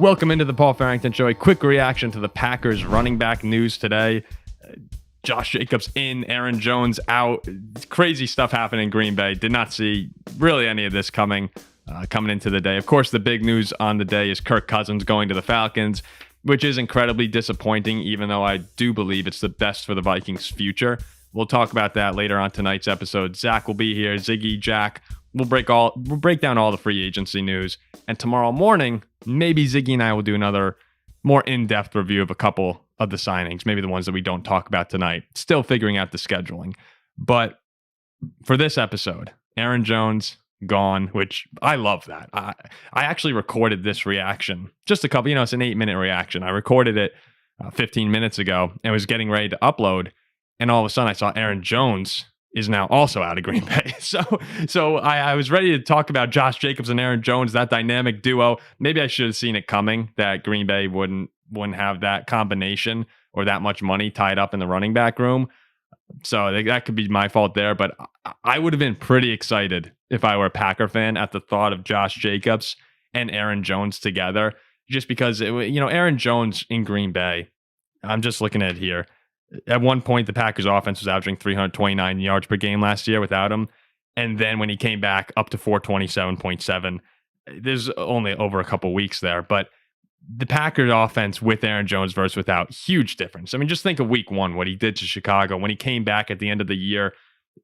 Welcome into the Paul Farrington Show. A quick reaction to the Packers running back news today. Josh Jacobs in, Aaron Jones out. Crazy stuff happening in Green Bay. Did not see really any of this coming into the day. Of course, the big news on the day is Kirk Cousins going to the Falcons, which is incredibly disappointing, even though I do believe it's the best for the Vikings' future. We'll talk about that later on tonight's episode. Zach will be here. Ziggy, Jack. We'll break down all the free agency news. And tomorrow morning, maybe Ziggy and I will do another more in-depth review of a couple of the signings, maybe the ones that we don't talk about tonight. Still figuring out the scheduling. But for this episode, Aaron Jones gone, which I love that. I actually recorded this reaction just a couple, it's an 8-minute reaction. I recorded it 15 minutes ago and was getting ready to upload. And all of a sudden I saw Aaron Jones is now also out of Green Bay. So I was ready to talk about Josh Jacobs and Aaron Jones, that dynamic duo. Maybe I should have seen it coming that Green Bay wouldn't have that combination or that much money tied up in the running back room. So that could be my fault there. But I would have been pretty excited if I were a Packer fan at the thought of Josh Jacobs and Aaron Jones together, just because, Aaron Jones in Green Bay, I'm just looking at it here. At one point, the Packers offense was averaging 329 yards per game last year without him. And then when he came back up to 427.7, there's only over a couple weeks there. But the Packers offense with Aaron Jones versus without, huge difference. I mean, just think of week one, what he did to Chicago. When he came back at the end of the year,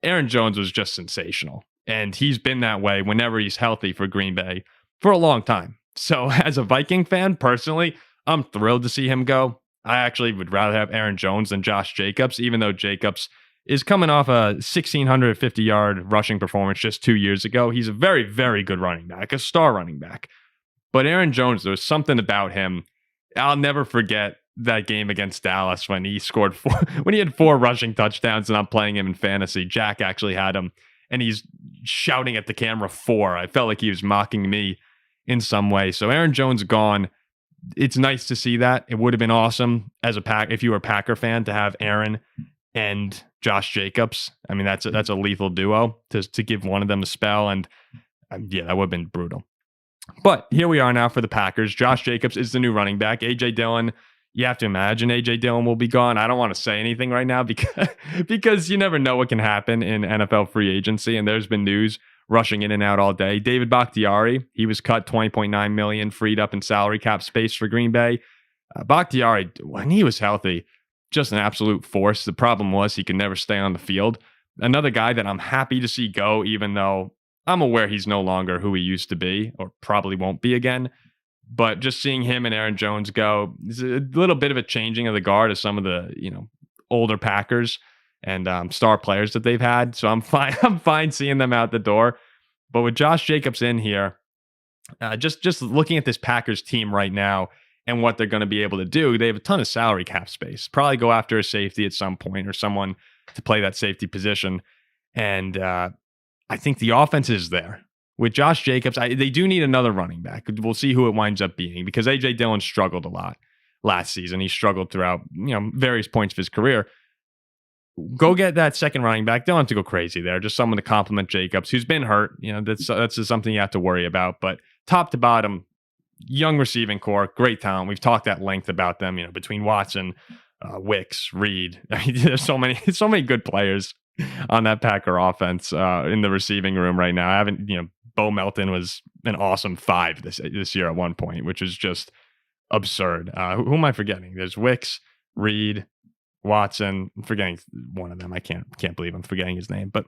Aaron Jones was just sensational. And he's been that way whenever he's healthy for Green Bay for a long time. So as a Viking fan, personally, I'm thrilled to see him go. I actually would rather have Aaron Jones than Josh Jacobs, even though Jacobs is coming off a 1,650-yard rushing performance just 2 years ago. He's a very, very good running back, a star running back. But Aaron Jones, there was something about him. I'll never forget that game against Dallas when he scored when he had 4 rushing touchdowns, and I'm playing him in fantasy. Jack actually had him, and he's shouting at the camera 4. I felt like he was mocking me in some way. So Aaron Jones gone. It's nice to see that. It would have been awesome if you were a Packer fan to have Aaron and Josh Jacobs. I mean, that's a lethal duo to give one of them a spell, and that would have been brutal. But here we are now for the Packers. Josh Jacobs is the new running back. A.J. Dillon, you have to imagine A.J. Dillon will be gone. I don't want to say anything right now because you never know what can happen in NFL free agency, and there's been news rushing in and out all day. David Bakhtiari, he was cut $20.9 million, freed up in salary cap space for Green Bay. Bakhtiari, when he was healthy, just an absolute force. The problem was he could never stay on the field. Another guy that I'm happy to see go, even though I'm aware he's no longer who he used to be, or probably won't be again. But just seeing him and Aaron Jones go is a little bit of a changing of the guard of some of the older Packers and star players that they've had. So I'm fine. I'm fine seeing them out the door. But with Josh Jacobs in here, just looking at this Packers team right now and what they're going to be able to do, they have a ton of salary cap space. Probably go after a safety at some point or someone to play that safety position. And I think the offense is there. With Josh Jacobs, they do need another running back. We'll see who it winds up being because A.J. Dillon struggled a lot last season. He struggled throughout various points of his career. Go get that second running back. Don't have to go crazy there. Just someone to complement Jacobs, who's been hurt. That's just something you have to worry about. But top to bottom, young receiving core, great talent. We've talked at length about them. Between Watson, Wicks, Reed. I mean, there's so many good players on that Packer offense in the receiving room right now. I haven't. Bo Melton was an awesome 5 this year at one point, which is just absurd. Who am I forgetting? There's Wicks, Reed, Watson. I'm forgetting one of them. I can't believe I'm forgetting his name. But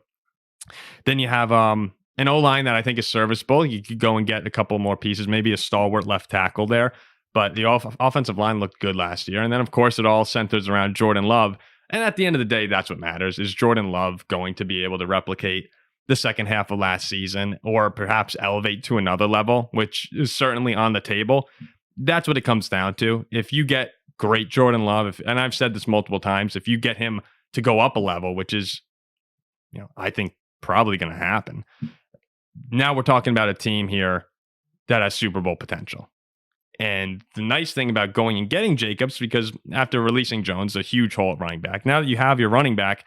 then you have an O-line that I think is serviceable. You could go and get a couple more pieces, maybe a stalwart left tackle there. But the offensive line looked good last year. And then, of course, it all centers around Jordan Love. And at the end of the day, that's what matters. Is Jordan Love going to be able to replicate the second half of last season or perhaps elevate to another level, which is certainly on the table? That's what it comes down to. If you get great Jordan Love, and I've said this multiple times, if you get him to go up a level, which is, I think probably going to happen. Now we're talking about a team here that has Super Bowl potential. And the nice thing about going and getting Jacobs, because after releasing Jones, a huge hole at running back, now that you have your running back,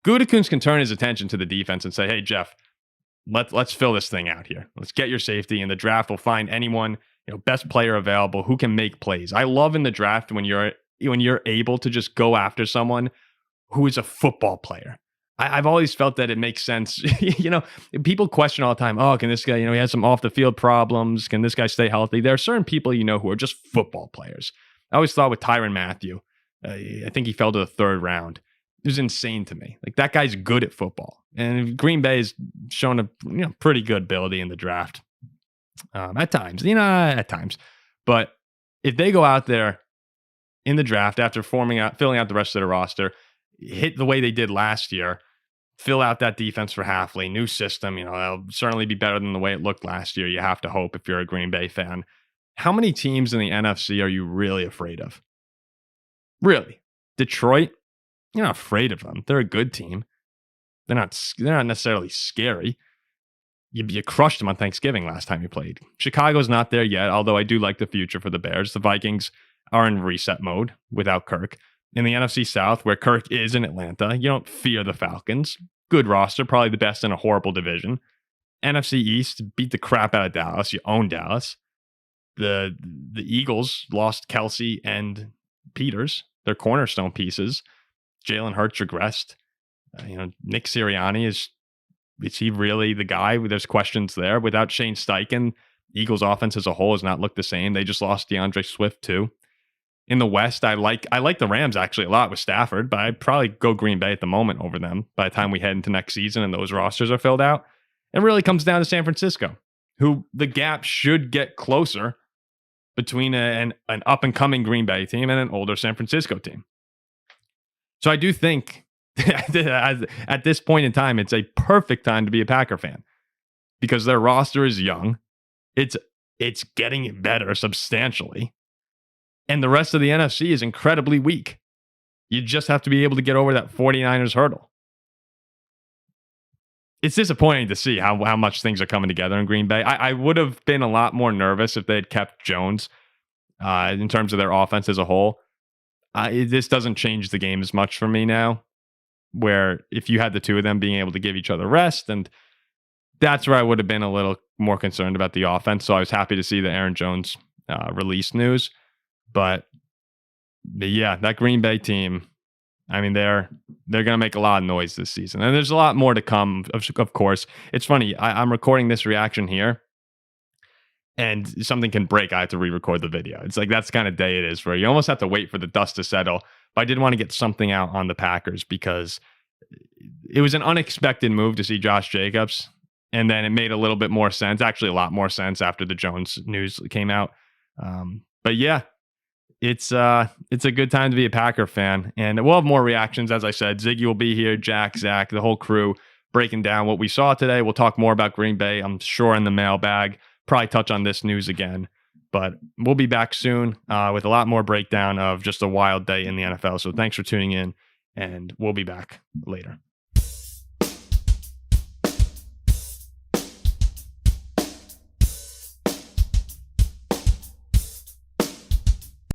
Gutekunst can turn his attention to the defense and say, hey, Jeff, let's fill this thing out here. Let's get your safety. In the draft, we'll find anyone best player available who can make plays. I love in the draft when you're able to just go after someone who is a football player. I've always felt that it makes sense. People question all the time, oh, can this guy, he has some off the field problems. Can this guy stay healthy? There are certain people, who are just football players. I always thought with Tyrann Mathieu, I think he fell to the third round. It was insane to me. Like, that guy's good at football. And Green Bay has shown a pretty good ability in the draft at times. But if they go out there in the draft after filling out the rest of their roster, hit the way they did last year, fill out that defense for Hafley, new system, that'll certainly be better than the way it looked last year. You have to hope if you're a Green Bay fan. How many teams in the NFC are you really afraid of? Really? Detroit? You're not afraid of them. They're a good team. They're not necessarily scary. You crushed them on Thanksgiving last time you played. Chicago's not there yet, although I do like the future for the Bears. The Vikings are in reset mode without Kirk. In the NFC South, where Kirk is in Atlanta, you don't fear the Falcons. Good roster, probably the best in a horrible division. NFC East, beat the crap out of Dallas. You own Dallas. The Eagles lost Kelsey and Peters, their cornerstone pieces. Jalen Hurts regressed. Nick Sirianni is he really the guy? There's questions there. Without Shane Steichen, Eagles offense as a whole has not looked the same. They just lost DeAndre Swift too. In the West, I like the Rams actually a lot with Stafford, but I'd probably go Green Bay at the moment over them by the time we head into next season and those rosters are filled out. It really comes down to San Francisco, who the gap should get closer between an up-and-coming Green Bay team and an older San Francisco team. So I do think at this point in time, it's a perfect time to be a Packer fan because their roster is young. It's getting better substantially. And the rest of the NFC is incredibly weak. You just have to be able to get over that 49ers hurdle. It's disappointing to see how much things are coming together in Green Bay. I would have been a lot more nervous if they had kept Jones in terms of their offense as a whole. This doesn't change the game as much for me now, where if you had the two of them being able to give each other rest, and that's where I would have been a little more concerned about the offense. So I was happy to see the Aaron Jones release news. But yeah, that Green Bay team, I mean, they're going to make a lot of noise this season. And there's a lot more to come, of course. It's funny, I'm recording this reaction here, and something can break. I have to re-record the video. It's like that's the kind of day it is where you almost have to wait for the dust to settle. But I did want to get something out on the Packers because it was an unexpected move to see Josh Jacobs. And then it made a little bit more sense, actually a lot more sense after the Jones news came out. But yeah, it's a good time to be a Packer fan. And we'll have more reactions. As I said, Ziggy will be here, Jack, Zach, the whole crew breaking down what we saw today. We'll talk more about Green Bay, I'm sure, in the mailbag. Probably touch on this news again. But we'll be back soon with a lot more breakdown of just a wild day in the NFL. So thanks for tuning in, and we'll be back later.